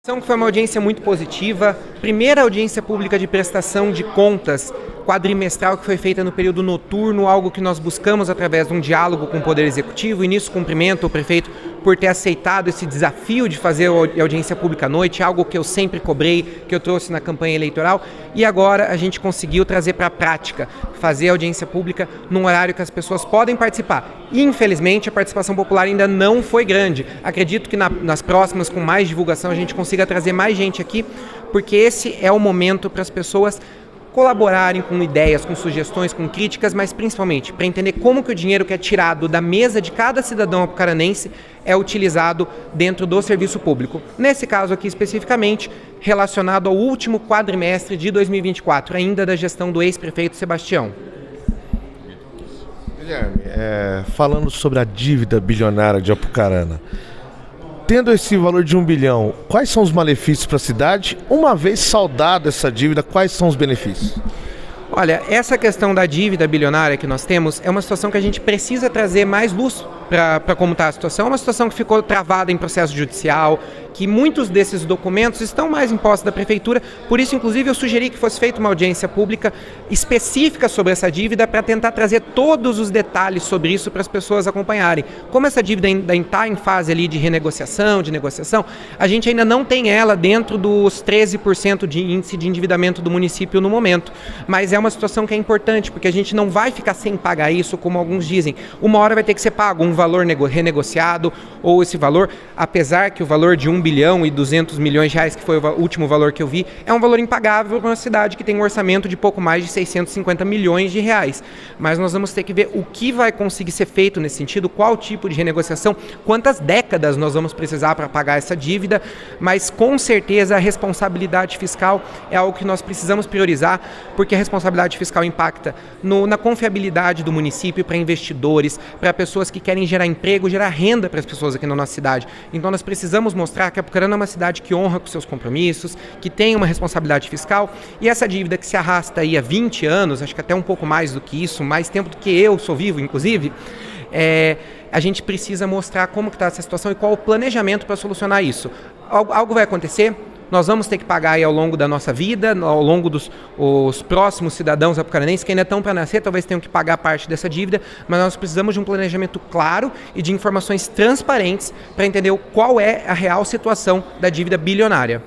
Que foi uma audiência muito positiva, primeira audiência pública de prestação de contas quadrimestral que foi feita no período noturno, algo que nós buscamos através de um diálogo com o Poder Executivo, e nisso cumprimento o prefeito por ter aceitado esse desafio de fazer a audiência pública à noite, algo que eu sempre cobrei, que eu trouxe na campanha eleitoral, e agora a gente conseguiu trazer para a prática, fazer a audiência pública num horário que as pessoas podem participar. Infelizmente, a participação popular ainda não foi grande. Acredito que nas próximas, com mais divulgação, a gente consiga trazer mais gente aqui, porque esse é o momento para as pessoas colaborarem com ideias, com sugestões, com críticas, mas principalmente para entender como que o dinheiro que é tirado da mesa de cada cidadão apucaranense é utilizado dentro do serviço público. Nesse caso aqui especificamente, relacionado ao último quadrimestre de 2024, ainda da gestão do ex-prefeito Sebastião. Guilherme, falando sobre a dívida bilionária de Apucarana, tendo esse valor de 1 bilhão, quais são os malefícios para a cidade? Uma vez saldada essa dívida, quais são os benefícios? Olha, essa questão da dívida bilionária que nós temos é uma situação que a gente precisa trazer mais luz para como está a situação. É uma situação que ficou travada em processo judicial, que muitos desses documentos estão mais em posse da prefeitura, por isso inclusive eu sugeri que fosse feita uma audiência pública específica sobre essa dívida para tentar trazer todos os detalhes sobre isso para as pessoas acompanharem. Como essa dívida ainda está em fase ali de renegociação, de negociação, a gente ainda não tem ela dentro dos 13% de índice de endividamento do município no momento, mas é uma situação que é importante, porque a gente não vai ficar sem pagar isso, como alguns dizem. Uma hora vai ter que ser pago um valor renegociado, ou esse valor, apesar que o valor de 1 bilhão e 200 milhões de reais, que foi o último valor que eu vi, é um valor impagável para uma cidade que tem um orçamento de pouco mais de 650 milhões de reais. Mas nós vamos ter que ver o que vai conseguir ser feito nesse sentido, qual tipo de renegociação, quantas décadas nós vamos precisar para pagar essa dívida, mas com certeza a responsabilidade fiscal é algo que nós precisamos priorizar, porque a responsabilidade fiscal impacta na confiabilidade do município para investidores, para pessoas que querem gerar emprego, gerar renda para as pessoas aqui na nossa cidade. Então nós precisamos mostrar que Apucarana é uma cidade que honra com seus compromissos, que tem uma responsabilidade fiscal, e essa dívida que se arrasta aí há 20 anos, acho que até um pouco mais do que isso, mais tempo do que eu sou vivo, inclusive, a gente precisa mostrar como está essa situação e qual o planejamento para solucionar isso. Algo vai acontecer, nós vamos ter que pagar aí ao longo da nossa vida, ao longo dos próximos cidadãos apucaranenses que ainda estão para nascer, talvez tenham que pagar parte dessa dívida, mas nós precisamos de um planejamento claro e de informações transparentes para entender qual é a real situação da dívida bilionária.